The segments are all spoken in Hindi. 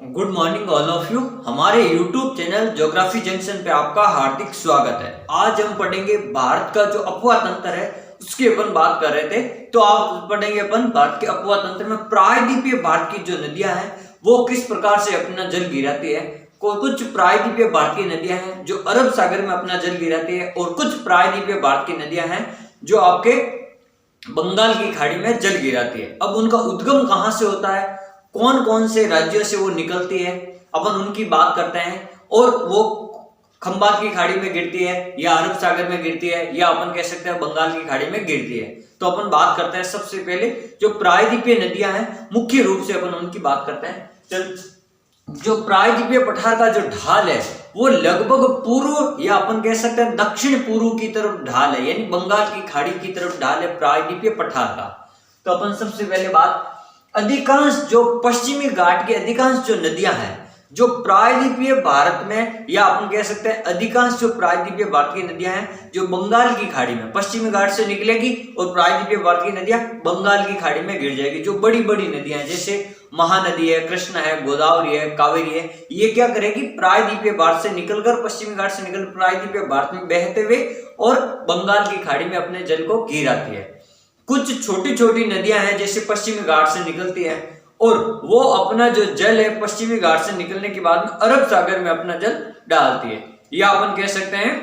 Good morning all of you. हमारे YouTube चैनल ज्योग्राफी जंक्शन पे आपका हार्दिक स्वागत है। आज हम पढ़ेंगे भारत का जो अपवा तंत्र है उसकी अपन बात कर रहे थे। तो आप पढ़ेंगे अपन भारत के अपवा तंत्र में प्रायद्वीपीय भारत की जो नदियां हैं वो किस प्रकार से अपना जल गिराती है। कुछ प्रायद्वीपीय भारत की नदियां हैं जो अरब सागर में अपना जल गिराती है और कुछ प्रायद्वीपीय भारत की नदियां हैं जो आपके बंगाल की खाड़ी में जल गिराती है। अब उनका उद्गम कहां से होता है, कौन कौन से राज्यों से वो निकलती है, अपन उनकी बात करते हैं। और वो खंबात की खाड़ी में गिरती है या अरब सागर में गिरती है या अपन कह सकते हैं बंगाल की खाड़ी में गिरती है। तो अपन बात करते हैं सबसे पहले जो प्रायद्वीपीय नदियां हैं, मुख्य रूप से अपन उनकी बात करते हैं। चल, जो प्रायद्वीपीय पठार का जो ढाल है वो लगभग पूर्व या अपन कह सकते हैं दक्षिण पूर्व की तरफ ढाल है, यानी बंगाल की खाड़ी की तरफ ढाल है प्रायद्वीपीय पठार का। तो अपन सबसे पहले बात, अधिकांश जो पश्चिमी घाट की अधिकांश जो नदियां हैं जो प्रायद्वीपीय भारत में या अपन कह सकते हैं अधिकांश जो प्रायद्वीपीय भारत की नदियां हैं जो बंगाल की खाड़ी में पश्चिमी घाट से निकलेगी और प्रायद्वीपीय भारत की नदियां बंगाल की खाड़ी में गिर जाएगी। जो बड़ी बड़ी नदियां हैं जैसे महानदी है, कृष्णा है, गोदावरी है, कावेरी है, ये क्या करेगी प्रायद्वीपीय भारत से निकलकर पश्चिमी घाट से निकल प्रायद्वीपीय भारत में बहते हुए और बंगाल की खाड़ी में अपने जल को गिराती है। कुछ छोटी छोटी नदियां हैं जैसे पश्चिमी घाट से निकलती है और वो अपना जो जल है पश्चिमी घाट से निकलने के बाद में अरब सागर में अपना जल डालती है। या अपन कह सकते हैं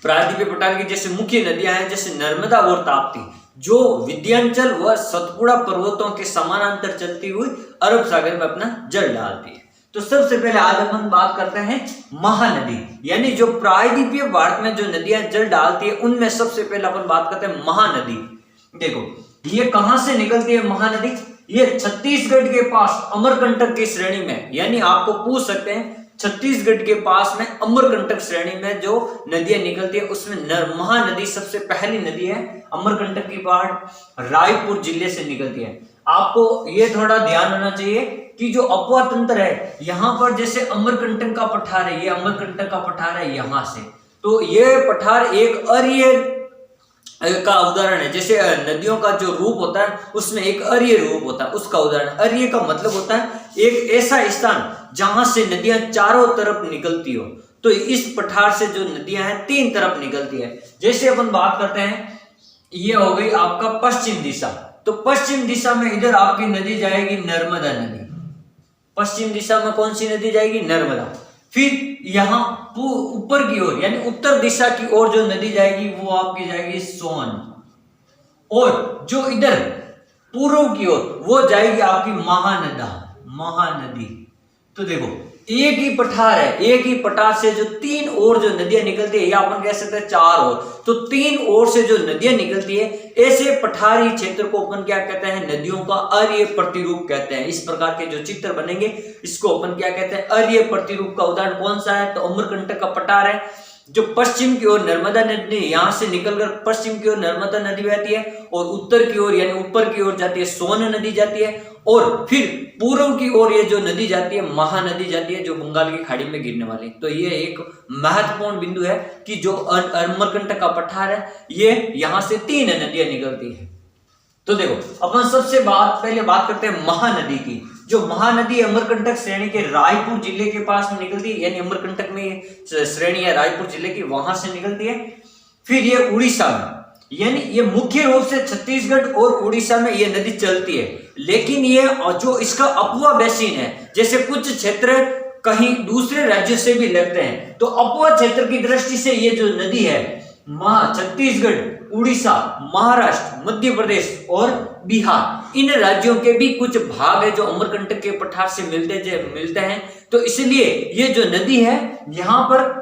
प्रायद्वीपीय पठार की जैसे मुख्य नदियां हैं जैसे नर्मदा और ताप्ती जो विंध्याचल व सतपुड़ा पर्वतों के समानांतर चलती हुई अरब सागर में अपना जल डालती है। तो सबसे पहले आज अपन बात करते हैं महानदी, यानी जो प्रायद्वीपीय भारत में जो नदियां जल डालती है उनमें सबसे पहले अपन बात करते हैं महानदी। देखो ये कहां से निकलती है महानदी, ये छत्तीसगढ़ के पास अमरकंटक की श्रेणी में, यानी आपको पूछ सकते हैं छत्तीसगढ़ के पास में अमरकंटक श्रेणी में जो नदियां निकलती है उसमें महानदी सबसे पहली नदी है। अमरकंटक की पहाड़ रायपुर जिले से निकलती है। आपको ये थोड़ा ध्यान रखना चाहिए कि जो अपवा तंत्र है यहाँ पर जैसे अमरकंटक का पठार है, ये अमरकंटक का पठार है यहाँ से, तो ये पठार एक अर्य का उदाहरण है। जैसे नदियों का जो रूप होता है उसमें एक अर्य रूप होता है, उसका उदाहरण। अर्य का मतलब होता है एक ऐसा स्थान जहां से नदियां चारों तरफ निकलती हो। तो इस पठार से जो नदियां हैं तीन तरफ निकलती है। जैसे अपन बात करते हैं, ये हो गई आपका पश्चिम दिशा। तो पश्चिम दिशा में इधर आपकी नदी जाएगी नर्मदा नदी। पश्चिम दिशा में कौन सी नदी जाएगी? नर्मदा। फिर यहाँ ऊपर की ओर यानी उत्तर दिशा की ओर जो नदी जाएगी वो आपकी जाएगी सोन, और जो इधर पूर्व की ओर वो जाएगी आपकी महानदी। तो देखो एक ही पठार है, एक ही पठार से जो तीन ओर जो नदियां निकलती है या अपन कह सकते हैं चार ओर, तो तीन ओर से जो नदियां निकलती है ऐसे पठारी क्षेत्र को अपन क्या कहते हैं? नदियों का अर्य प्रतिरूप कहते हैं। इस प्रकार के जो चित्र बनेंगे इसको अपन क्या कहते हैं? अर्य प्रतिरूप का उदाहरण कौन सा है? तो अमरकंटक का पठार है जो पश्चिम की ओर नर्मदा नदी यहां से निकलकर पश्चिम की ओर नर्मदा नदी बहती है और उत्तर की ओर यानी ऊपर की ओर जाती है सोन नदी जाती है, और फिर पूर्व की ओर ये जो नदी जाती है महानदी जाती है जो बंगाल की खाड़ी में गिरने वाली। तो ये एक महत्वपूर्ण बिंदु है कि जो अमरकंटक का पठार है ये यहां से तीन नदियां निकलती है। तो देखो अपन सबसे पहले बात करते हैं महानदी की। जो महानदी अमरकंटक श्रेणी के रायपुर जिले के पास में निकलती है, यानी अमरकंटक में श्रेणी है रायपुर जिले की, वहां से निकलती है। फिर ये उड़ीसा में, यानी ये मुख्य रूप से छत्तीसगढ़ और उड़ीसा में ये नदी चलती है, लेकिन ये जो इसका अपवा बेसिन है जैसे कुछ क्षेत्र कहीं दूसरे राज्यों से भी लगते हैं, तो अपवा क्षेत्र की दृष्टि से ये जो नदी है छत्तीसगढ़, उड़ीसा, महाराष्ट्र, मध्य प्रदेश और बिहार, इन राज्यों के भी कुछ भाग है जो अमरकंटक के पठार से मिलते हैं। तो इसलिए ये जो नदी है यहाँ पर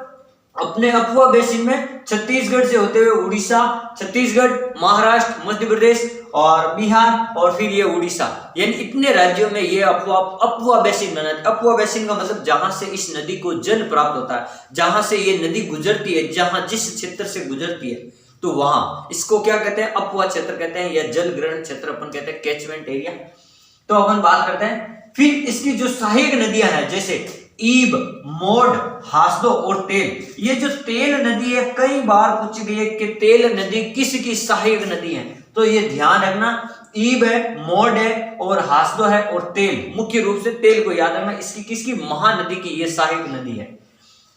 अपने अपवा बेसिन में छत्तीसगढ़ से होते हुए उड़ीसा, छत्तीसगढ़, महाराष्ट्र, मध्य प्रदेश और बिहार और फिर ये उड़ीसा, यानी इतने राज्यों में ये अपवा बेसिन बना है। अपवा बेसिन का मतलब जहां से इस नदी को जल प्राप्त होता है, जहां से ये नदी गुजरती है, जहां जिस क्षेत्र से गुजरती है, तो वहां इसको क्या कहते हैं? अपवा क्षेत्र कहते हैं या जल ग्रहण क्षेत्र अपन कहते हैं, कैचमेंट एरिया। तो अपन बात करते हैं फिर इसकी जो सहायक नदियां हैं जैसे ईब, मोड, हासदो और तेल। ये जो तेल नदी है कई बार पूछी गई है कि तेल नदी किसकी सहायक नदी है, तो ये ध्यान रखना ईब है, मोड है और हासदो है और तेल। मुख्य रूप से तेल को याद रखना, इसकी किसकी, महानदी की, ये सहायक नदी है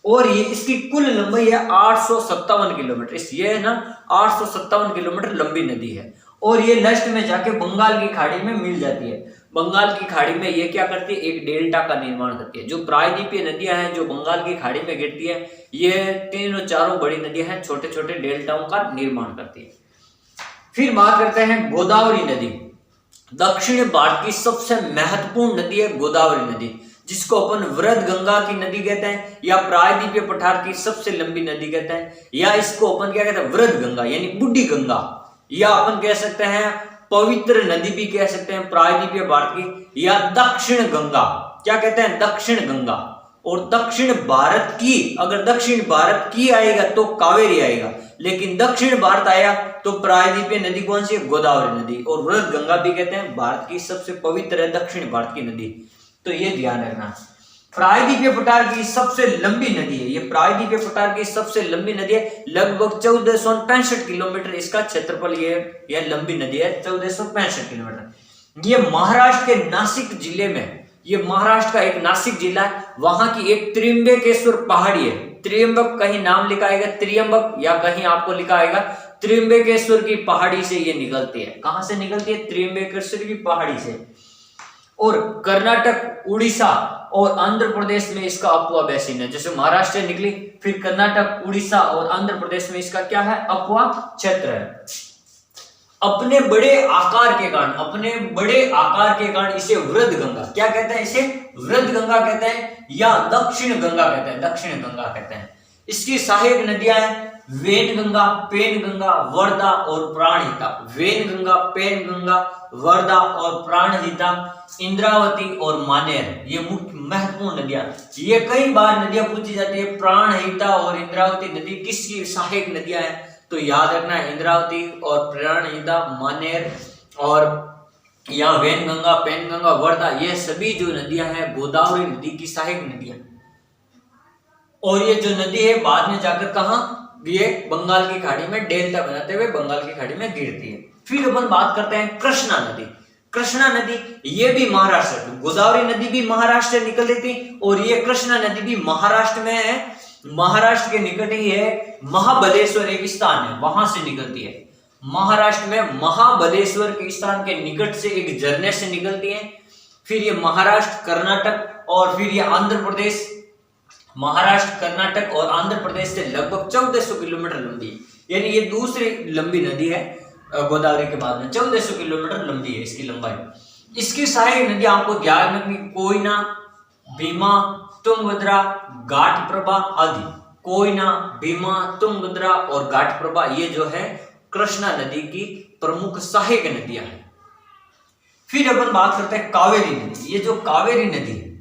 और ये इसकी कुल लंबाई है 857 किलोमीटर। ये है ना 857 किलोमीटर लंबी नदी है और ये लास्ट में जाके बंगाल की खाड़ी में मिल जाती है। बंगाल की खाड़ी में ये क्या करती है, एक डेल्टा का निर्माण करती है। जो प्रायद्वीपीय नदियां हैं जो बंगाल की खाड़ी में गिरती है, ये तीनों चारों बड़ी नदियां हैं, छोटे छोटे डेल्टाओं का निर्माण करती है। फिर बात करते हैं गोदावरी नदी। दक्षिण भारत की सबसे महत्वपूर्ण नदी है गोदावरी नदी, जिसको अपन वृद्ध गंगा की नदी कहते हैं या प्रायद्वीपीय पठार की सबसे लंबी नदी कहते हैं, या इसको अपन क्या कहते हैं, वृद्ध गंगा यानी बूढ़ी गंगा, या अपन कह सकते हैं पवित्र नदी भी कह सकते हैं प्रायद्वीपीय भारत की, या दक्षिण गंगा। क्या कहते हैं, दक्षिण गंगा। और दक्षिण भारत की, अगर दक्षिण भारत की आएगा तो कावेरी आएगा, लेकिन दक्षिण भारत आया तो प्रायद्वीपीय नदी कौन सी है, गोदावरी नदी। और वृद्ध गंगा भी कहते हैं भारत की सबसे पवित्र है दक्षिण भारत की नदी, तो ये ध्यान रखना। प्रायद्वीपीय पठार की सबसे लंबी नदी है, ये प्रायद्वीपीय पठार की सबसे लंबी नदी है, लगभग 1465 किलोमीटर इसका क्षेत्रफल, ये लंबी नदी है 1465 किलोमीटर। ये महाराष्ट्र के नासिक जिले में, ये महाराष्ट्र का एक नासिक जिला है, वहां की एक त्र्यंबकेश्वर पहाड़ी है। त्र्यंबक कहीं नाम लिखा आएगा त्र्यंबक, या कहीं आपको लिखा आएगा त्र्यंबकेश्वर की पहाड़ी से ये निकलती है। कहां से निकलती है, त्र्यंबकेश्वर की पहाड़ी से। और कर्नाटक, उड़ीसा और आंध्र प्रदेश में इसका अपुआ बेसिन है। जैसे महाराष्ट्र से निकली, फिर कर्नाटक, उड़ीसा और आंध्र प्रदेश में इसका क्या है, अपुआ क्षेत्र है। अपने बड़े आकार के कारण इसे वृद्ध गंगा क्या कहते हैं, इसे वृद्ध गंगा कहते हैं या दक्षिण गंगा कहते हैं, दक्षिण गंगा कहते हैं। इसकी सहायक नदियां हैं वेनगंगा, पेनगंगा, वर्धा और प्राणहिता। वेनगंगा, पेनगंगा, वर्धा और प्राणहिता, इंद्रावती और मानेर, ये मुख्य महत्वपूर्ण नदियां। ये कई बार नदियां पूछी जाती है, प्राणहिता और इंद्रावती नदी किसकी सहायक नदियां हैं, तो याद रखना इंद्रावती और प्राणहिता, मानेर और यहाँ वेनगंगा, पेनगंगा, वर्धा, ये सभी जो नदियां हैं गोदावरी नदी की सहायक नदियां। और ये जो नदी है बाद में जाकर कहा, ये बंगाल की खाड़ी में डेल्टा बनाते हुए बंगाल की खाड़ी में गिरती है। फिर अपन बात करते हैं कृष्णा नदी। कृष्णा नदी ये भी महाराष्ट्र, गोदावरी नदी भी महाराष्ट्र से निकल रही थी और ये कृष्णा नदी भी महाराष्ट्र में है। महाराष्ट्र के निकट ही है महाबलेश्वर एक स्थान है, वहां से निकलती है। महाराष्ट्र में महाबलेश्वर के स्थान के निकट से एक झरने से निकलती है। फिर ये महाराष्ट्र, कर्नाटक और फिर ये आंध्र प्रदेश, महाराष्ट्र, कर्नाटक और आंध्र प्रदेश से लगभग 1400 किलोमीटर लंबी है, यानी ये दूसरी लंबी नदी है गोदावरी के बाद में। 1400 किलोमीटर लंबी है इसकी लंबाई। इसकी सहायक नदी आपको ध्यान रखनी, कोयना, भीमा, तुंगभद्रा, घाटप्रभा आदि। कोयना, भीमा, तुंगभद्रा और घाटप्रभा, ये जो है कृष्णा नदी की प्रमुख सहायक नदियां हैं। फिर अपन बात करते हैं कावेरी नदी। ये जो कावेरी नदी है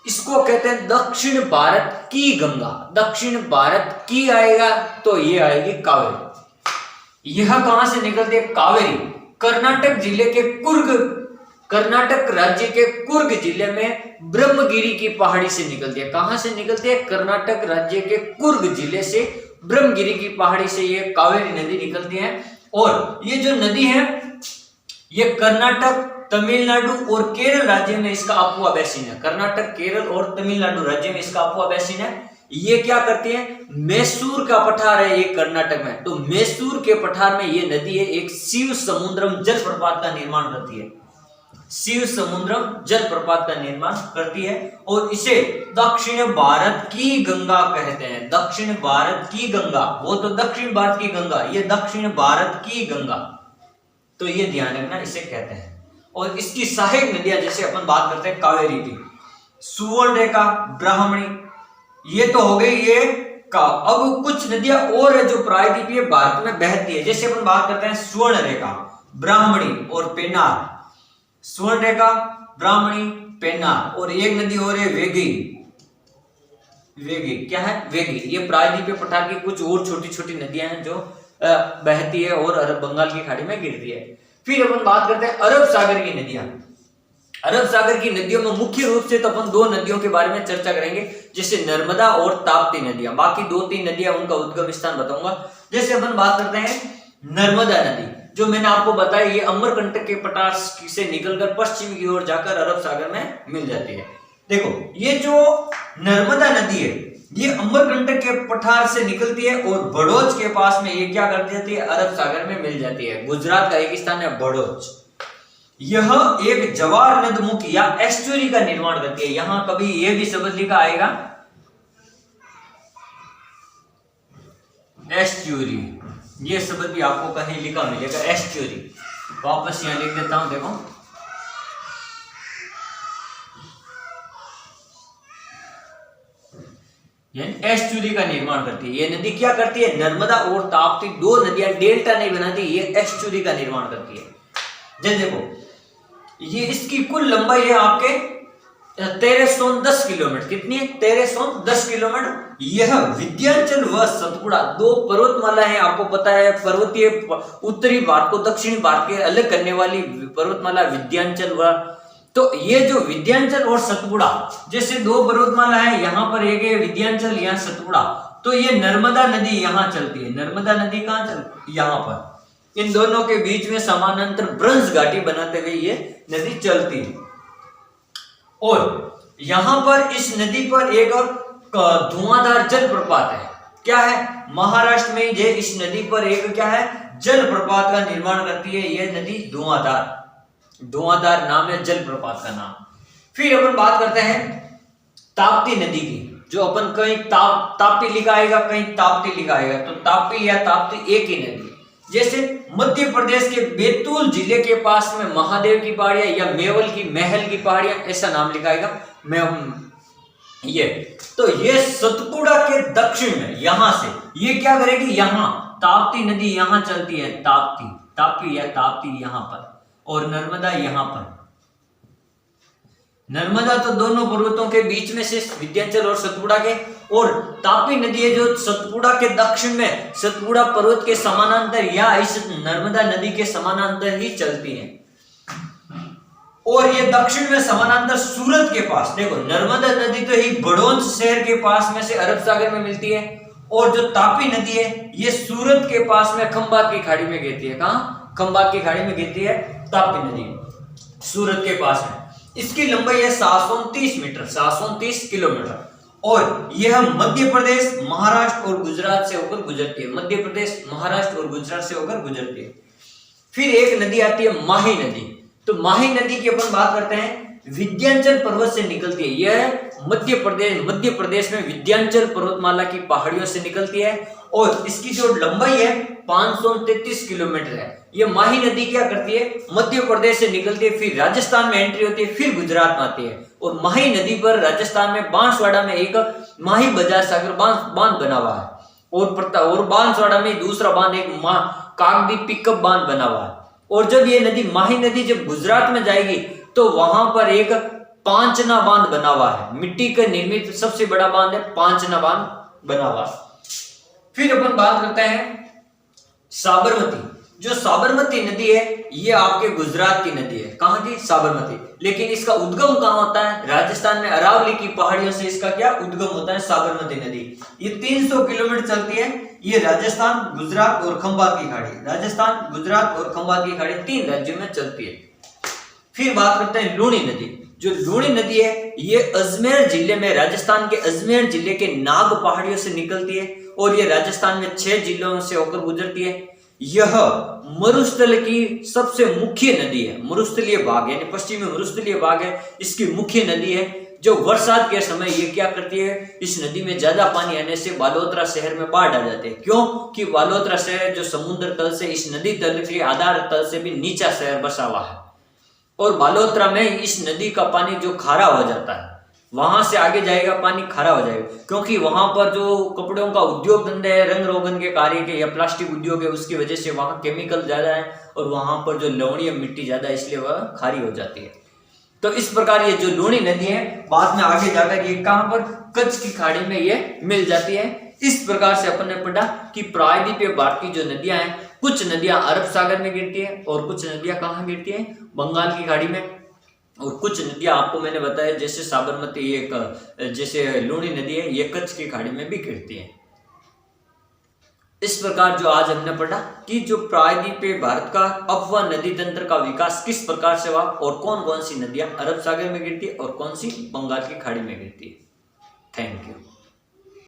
इसको कहते हैं दक्षिण भारत की गंगा। दक्षिण भारत की आएगा तो ये आएगी कावेरी। यह कहां से निकलती है, कावेरी कर्नाटक जिले के कर्नाटक राज्य के कुर्ग जिले में ब्रह्मगिरी की पहाड़ी से निकलती है। कहां से निकलती है, कर्नाटक राज्य के कुर्ग जिले से ब्रह्मगिरी की पहाड़ी से ये कावेरी नदी निकलती है। और ये जो नदी है ये कर्नाटक, तमिलनाडु और केरल राज्य में इसका अपुआ बेसिन है। कर्नाटक, केरल और तमिलनाडु राज्य में इसका अपुआ बेसिन है। ये क्या करती है, मैसूर का पठार है ये कर्नाटक में, तो मैसूर के पठार में ये नदी है, एक शिव समुद्रम जलप्रपात का निर्माण करती है। शिव समुद्रम जलप्रपात का निर्माण करती है और इसे दक्षिण भारत की गंगा कहते हैं। दक्षिण भारत की गंगा, वो तो दक्षिण भारत की गंगा, ये दक्षिण भारत की गंगा, तो ये ध्यान रखना, इसे कहते हैं। और इसकी सहायक नदियां जैसे अपन बात करते हैं कावेरी की, सुवर्णरेखा, ब्राह्मणी, ये तो हो गई ये का। अब कुछ नदियां और है जो प्रायद्वीपीय भारत में बहती है। जैसे अपन बात करते हैं सुवर्णरेखा, ब्राह्मणी और पेन्नार। सुवर्णरेखा, ब्राह्मणी, पेन्नार और एक नदी और है वेगी। वेगी क्या है, वेगी, ये प्रायद्वीपीय पठार की कुछ और छोटी छोटी नदियां हैं जो बहती है और अरब बंगाल की खाड़ी में गिरती है। फिर अपन बात करते हैं अरब सागर की नदियां। अरब सागर की नदियों में मुख्य रूप से तो अपन दो नदियों के बारे में चर्चा करेंगे, जैसे नर्मदा और ताप्ती नदियां। बाकी 2-3 नदियां उनका उद्गम स्थान बताऊंगा। जैसे अपन बात करते हैं नर्मदा नदी। जो मैंने आपको बताया, ये अमरकंटक के पठार से निकलकर पश्चिम की ओर जाकर अरब सागर में मिल जाती है। देखो, ये जो नर्मदा नदी है ये अमरकंटक के पठार से निकलती है और बड़ौच के पास में ये क्या कर जाती है, अरब सागर में मिल जाती है। गुजरात का एक स्थान है बड़ौच। यह एक जवार नदमुख या एस्चुरी का निर्माण करती है। यहां कभी ये भी शब्द लिखा आएगा एस्चुरी, ये शब्द भी आपको कहीं लिखा मिलेगा एस्चुरी। वापस यहां लिख देता हूं, देखो एस्चुरी का निर्माण करती है। ये नदी क्या करती है, नर्मदा और ताप्ती दो नदियां डेल्टा नहीं बनाती, ये एस्चुरी का निर्माण करती है। जब देखो, ये इसकी कुल लंबाई है आपके 1310 किलोमीटर। कितनी है, 1310 किलोमीटर। यह विंध्याचल व सतपुड़ा दो पर्वतमाला है। आपको पता है पर्वतीय उत्तरी भारत को दक्षिणी भारत के अलग करने वाली पर्वतमाला विंध्याचल व, तो ये जो विंध्याचल और सतपुड़ा जैसे दो पर्वतमाला है, यहाँ पर एक है विंध्याचल, यहाँ सतपुड़ा, तो ये नर्मदा नदी यहाँ चलती है। नर्मदा नदी कहाँ चलती, यहाँ पर। इन दोनों के बीच में समानांतर ब्रंज घाटी बनाते हुए ये नदी चलती है। और यहां पर इस नदी पर एक धुआंधार जलप्रपात है। क्या है, महाराष्ट्र में ये इस नदी पर एक क्या है, जलप्रपात का निर्माण करती है ये नदी। धुआंधार नाम है जलप्रपात का नाम। फिर अपन बात करते हैं ताप्ती नदी की, जो अपन कहीं ताप्ती लिखा आएगा, कहीं ताप्ती लिखा आएगा, तो ताप्ती या ताप्ती एक ही नदी। जैसे मध्य प्रदेश के बैतूल जिले के पास में महादेव की पहाड़ियां या मेवल की महल की पहाड़ियां, ऐसा नाम लिखाएगा ये। तो ये सतपुड़ा के दक्षिण में, यहां से ये क्या करेगी, यहां ताप्ती नदी यहां चलती है, ताप्ती या ताप्ती यहां पर, और नर्मदा यहां पर। नर्मदा तो दोनों पर्वतों के बीच में से विंध्याचल और सतपुड़ा के, और ताप्ती नदी है जो सतपुड़ा के दक्षिण में सतपुड़ा पर्वत के समानांतर या इस नर्मदा नदी के समानांतर ही चलती है। और ये दक्षिण में समानांतर सूरत के पास, देखो नर्मदा नदी तो ही बड़ौच शहर के पास में से अरब सागर में मिलती है, और जो ताप्ती नदी है ये सूरत के पास में खंभात की खाड़ी में गिरती है। कहां, खंभात की खाड़ी में गिरती है ताप्ती नदी, सूरत के पास में। इसकी लंबाई है 730 मीटर, 730 किलोमीटर, और यह मध्य प्रदेश, महाराष्ट्र और गुजरात से होकर गुजरती है। मध्य प्रदेश, महाराष्ट्र और गुजरात से होकर गुजरती है। फिर एक नदी आती है माही नदी। तो माही नदी की अपन बात करते हैं, विंध्याचल पर्वत से निकलती है। यह मध्य प्रदेश में विंध्याचल पर्वतमाला की पहाड़ियों से निकलती है, और इसकी जो लंबाई है 533 किलोमीटर है। ये माही नदी क्या करती है, मध्य प्रदेश से निकलती है, फिर राजस्थान में एंट्री होती है, फिर गुजरात में आती है। और माही नदी पर राजस्थान में बांसवाड़ा में एक माही बजाज सागर बांध बना हुआ है, और बांसवाड़ा में दूसरा बांध एक कागदी पिकअप बांध बना हुआ है। और जब ये नदी माही नदी जब गुजरात में जाएगी तो वहां पर एक पांचना बांध बना हुआ है, मिट्टी का निर्मित सबसे बड़ा बांध है, पांचना बांध बना हुआ है। फिर अपन बात करते हैं साबरमती। जो साबरमती नदी है ये आपके गुजरात की नदी है। कहां की, साबरमती। लेकिन इसका उद्गम कहां होता है, राजस्थान में अरावली की पहाड़ियों से इसका क्या उद्गम होता है, साबरमती नदी। ये 300 किलोमीटर चलती है। ये राजस्थान, गुजरात और खंभात की खाड़ी, राजस्थान, गुजरात और खंभात की खाड़ी 3 राज्यों में चलती है। फिर बात करते हैं लूणी नदी। जो लूणी नदी है ये अजमेर जिले में, राजस्थान के अजमेर जिले के नाग पहाड़ियों से निकलती है, और ये राजस्थान में 6 जिलों से होकर गुजरती है। यह मरुस्थल की सबसे मुख्य नदी है, मरुस्थलीय भाग यानी पश्चिमी मरुस्थलीय भाग है, इसकी मुख्य नदी है। जो बरसात के समय ये क्या करती है, इस नदी में ज्यादा पानी आने से बालोतरा शहर में बाढ़ आ जाते हैं। क्यों कि बालोतरा शहर जो समुद्र तल से, इस नदी तल के आधार तल से भी नीचा शहर बसा हुआ है, और बालोतरा में इस नदी का पानी जो खारा हो जाता है, वहां से आगे जाएगा पानी खारा हो जाएगा, क्योंकि वहां पर जो कपड़ों का उद्योग धंधे है, रंग रोगन के कार्य के या प्लास्टिक उद्योग है, उसकी वजह से वहां केमिकल ज्यादा है, और वहां पर जो लवणीय मिट्टी ज्यादा है, इसलिए वह खारी हो जाती है। तो इस प्रकार ये जो लूणी नदी है बाद में आगे जाकर ये कहां पर, कच्छ की खाड़ी में ये मिल जाती है। इस प्रकार से अपन ने पढ़ा कि प्रायद्वीपीय भारत की जो नदियां हैं, कुछ नदियां अरब सागर में गिरती है, और कुछ नदियां कहां गिरती है, बंगाल की खाड़ी में, और कुछ नदियां आपको मैंने बताया जैसे साबरमती, एक जैसे लूणी नदी है ये कच्छ की खाड़ी में भी गिरती है। इस प्रकार जो आज हमने पढ़ा कि जो प्रायद्वीप पे भारत का अपवा नदी तंत्र का विकास किस प्रकार से हुआ और कौन कौन सी नदियां अरब सागर में गिरती है और कौन सी बंगाल की खाड़ी में गिरती है।